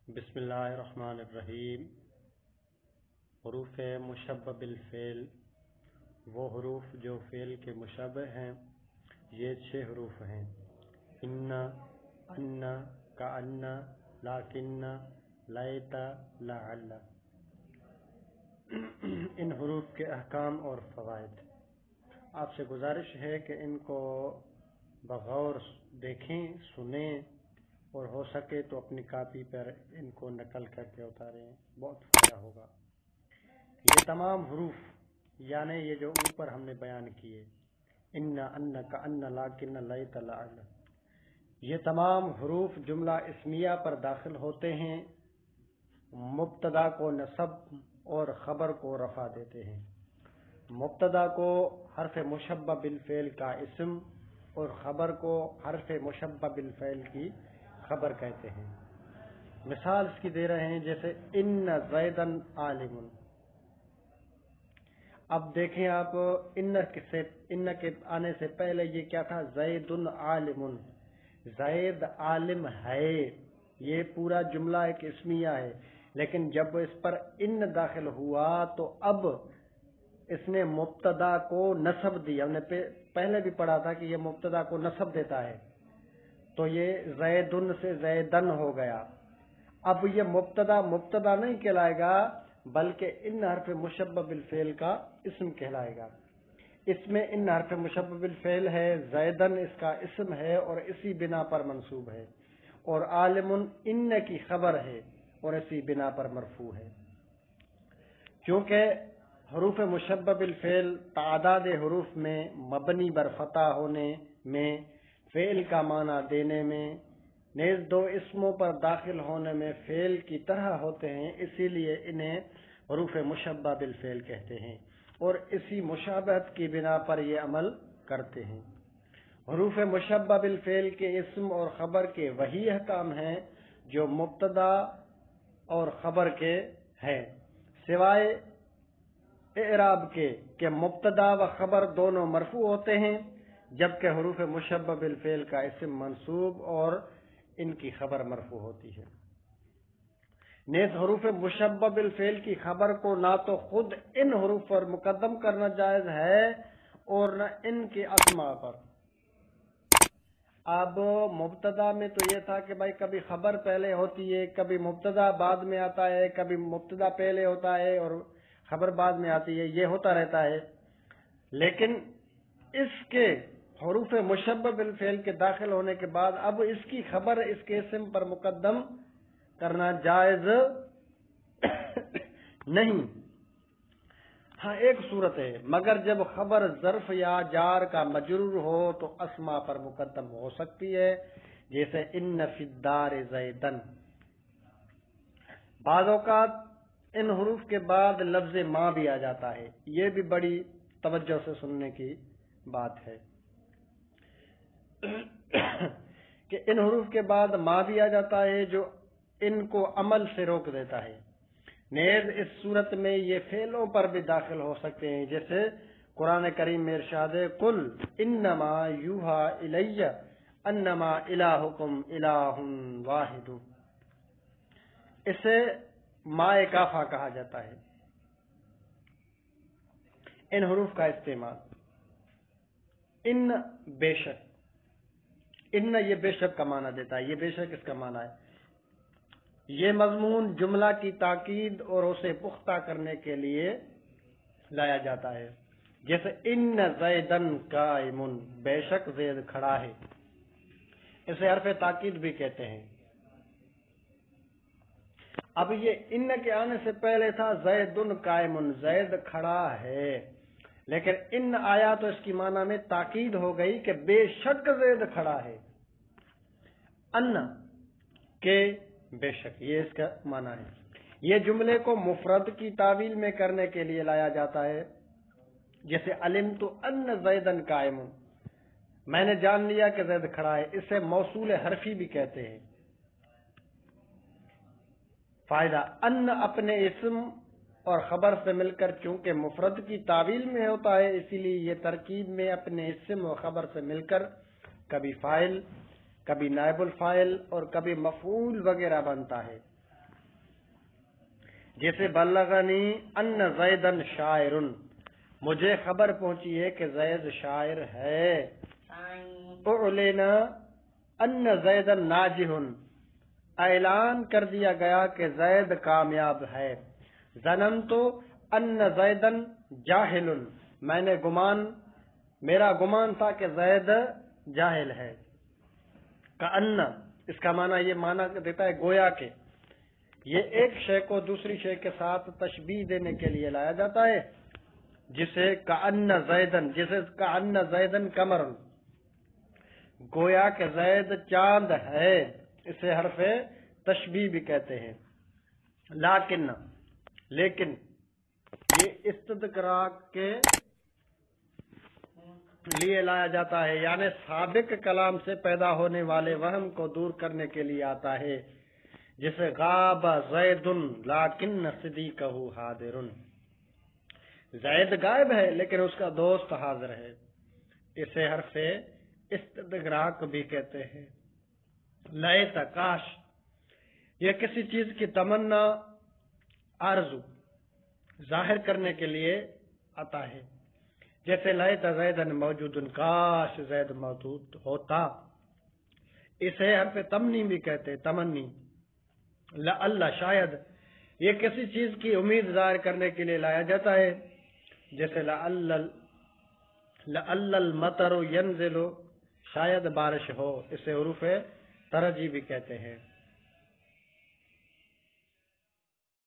بسم اللہ الرحمن الرحیم۔ حروف مشبہ بالفعل، وہ حروف جو فعل کے مشابہ ہیں، یہ 6 حروف ہیں: ان، ان، کأن، لکن، لیت، لعل۔ ان حروف کے احکام اور فوائد، آپ سے گزارش ہے کہ ان کو بغور دیکھیں، سنیں، اور ہو سکے تو اپنی کاپی پر ان کو نقل کر کے اتاریں، بہت فائدہ ہوگا۔ یہ تمام حروف یعنی یہ جو اوپر ہم نے بیان کیے، ان، کأن، لکن، لیت، لعل، یہ تمام حروف جملہ اسمیہ پر داخل ہوتے ہیں، مبتدا کو نصب اور خبر کو رفع دیتے ہیں۔ مبتدا کو حرف مشبہ بالفعل کا اسم اور خبر کو حرف مشبہ بالفعل کی خبر کہتے ہیں۔ مثال اس کی دے رہے ہیں، جیسے ان زیدن عالم۔ اب دیکھیں آپ، ان کے آنے سے پہلے یہ کیا تھا؟ زید عالم، زید عالم ہے۔ یہ پورا جملہ ایک اسمیہ ہے، لیکن جب اس پر ان داخل ہوا تو اب اس نے مبتدا کو نصب دیا۔ ہم نے پہلے بھی پڑھا تھا کہ یہ مبتدا کو نصب دیتا ہے، تو یہ زیدن سے زیدن ہو گیا۔ اب یہ مبتدا نہیں کہلائے گا، بلکہ ان حرف مشبہ بالفعل کا اسم کہلائے گا۔ اس میں ان حرف مشبہ بالفعل ہے، زیدن اس کا اسم ہے اور اسی بنا پر منصوب ہے، اور عالم ان کی خبر ہے اور اسی بنا پر مرفوع ہے۔ کیونکہ حروف مشبہ بالفعل تعداد حروف میں مبنی بر فتح ہونے میں، فعل کا معنی دینے میں، نیز 2 اسموں پر داخل ہونے میں فعل کی طرح ہوتے ہیں، اسی لیے انہیں حروف مشبہ بالفعل کہتے ہیں، اور اسی مشابہت کی بنا پر یہ عمل کرتے ہیں۔ حروف مشبہ بالفعل کے اسم اور خبر کے وہی احکام ہیں جو مبتدا اور خبر کے ہیں، سوائے اعراب کے کہ مبتدا و خبر دونوں مرفوع ہوتے ہیں، جبکہ حروف مشبہ بالفعل کا اسم منصوب اور ان کی خبر مرفوع ہوتی ہے۔ نیز حروف مشبہ بالفعل کی خبر کو نہ تو خود ان حروف پر مقدم کرنا جائز ہے اور نہ ان کے اسماء پر۔ اب مبتدا میں تو یہ تھا کہ بھائی کبھی خبر پہلے ہوتی ہے، کبھی مبتدا بعد میں آتا ہے، کبھی مبتدا پہلے ہوتا ہے اور خبر بعد میں آتی ہے، یہ ہوتا رہتا ہے۔ لیکن اس کے حروف مشبہ بالفعل کے داخل ہونے کے بعد اب اس کی خبر اس کے اسم پر مقدم کرنا جائز نہیں۔ ہاں ایک صورت ہے، مگر جب خبر ظرف یا جار کا مجرور ہو تو اسما پر مقدم ہو سکتی ہے، جیسے ان فی الدار زیدن۔ بعض اوقات ان حروف کے بعد لفظ ماں بھی آ جاتا ہے، یہ بھی بڑی توجہ سے سننے کی بات ہے کہ ان حروف کے بعد ماں بھی آ جاتا ہے جو ان کو عمل سے روک دیتا ہے۔ نیز اس صورت میں یہ فعلوں پر بھی داخل ہو سکتے ہیں، جیسے قرآن کریم میں ارشاد ہے، قل انما یوحا الی انما الہکم الہ واحد۔ اسے ماء کافہ کہا جاتا ہے۔ ان حروف کا استعمال، ان بے شک، ان یہ بے شک کا معنی دیتا ہے، یہ بے شک اس کا معنی ہے۔ یہ مضمون جملہ کی تاکید اور اسے پختہ کرنے کے لیے لایا جاتا ہے، جیسے ان زیدن قائم، بے شک زید کھڑا ہے، اسے حرف تاکید بھی کہتے ہیں۔ اب یہ ان کے آنے سے پہلے تھا زیدن قائم، زید کھڑا ہے، لیکن ان آیا تو اس کی معنی میں تاکید ہو گئی کہ بے شک زید کھڑا ہے۔ ان کے بے شک، یہ اس کا معنی ہے۔ یہ جملے کو مفرد کی تعویل میں کرنے کے لیے لایا جاتا ہے، جیسے علمت ان زیدن قائم، میں نے جان لیا کہ زید کھڑا ہے، اسے موصول حرفی بھی کہتے ہیں۔ فائدہ، ان اپنے اسم اور خبر سے مل کر چونکہ مفرد کی تعویل میں ہوتا ہے، اسی لیے یہ ترکیب میں اپنے اسم اور خبر سے مل کر کبھی فاعل، کبھی نائب الفاعل اور کبھی مفعول وغیرہ بنتا ہے۔ جیسے بلغنی ان زیدن شاعر، مجھے خبر پہنچی ہے کہ زید شاعر ہے۔ اعلن ان زیدن ناجح، اعلان کر دیا گیا کہ زید کامیاب ہے۔ ظننت ان زیدن جاہل، میرا گمان تھا کہ زید جاہل ہے۔ کأن، اس کا معنی یہ معنی دیتا ہے گویا کہ، یہ ایک شے کو دوسری شے کے ساتھ تشبیہ دینے کے لیے لایا جاتا ہے، جسے کأن زیدن قمر، گویا کہ زید چاند ہے، اسے حرف تشبیہ بھی کہتے ہیں۔ لیکن یہ استدراک کے لیے لایا جاتا ہے، یعنی سابق کلام سے پیدا ہونے والے وہم کو دور کرنے کے لیے آتا ہے، جسے غاب زید لیکن صدیقہ حاضر، زید غائب ہے لیکن اس کا دوست حاضر ہے، اسے حرف استدراک بھی کہتے ہیں۔ لیت، کاش، یہ کسی چیز کی تمنا، آرزو ظاہر کرنے کے لیے آتا ہے، جیسے لیت زیدن موجود، کاش زید موجود ہوتا، اسے حرف تمنی بھی کہتے ہیں، تمنی۔ لعل، شاید، یہ کسی چیز کی امید ظاہر کرنے کے لیے لایا جاتا ہے، جیسے لعل المطر ینزل، شاید بارش ہو، اسے حروف ترجی بھی کہتے ہیں۔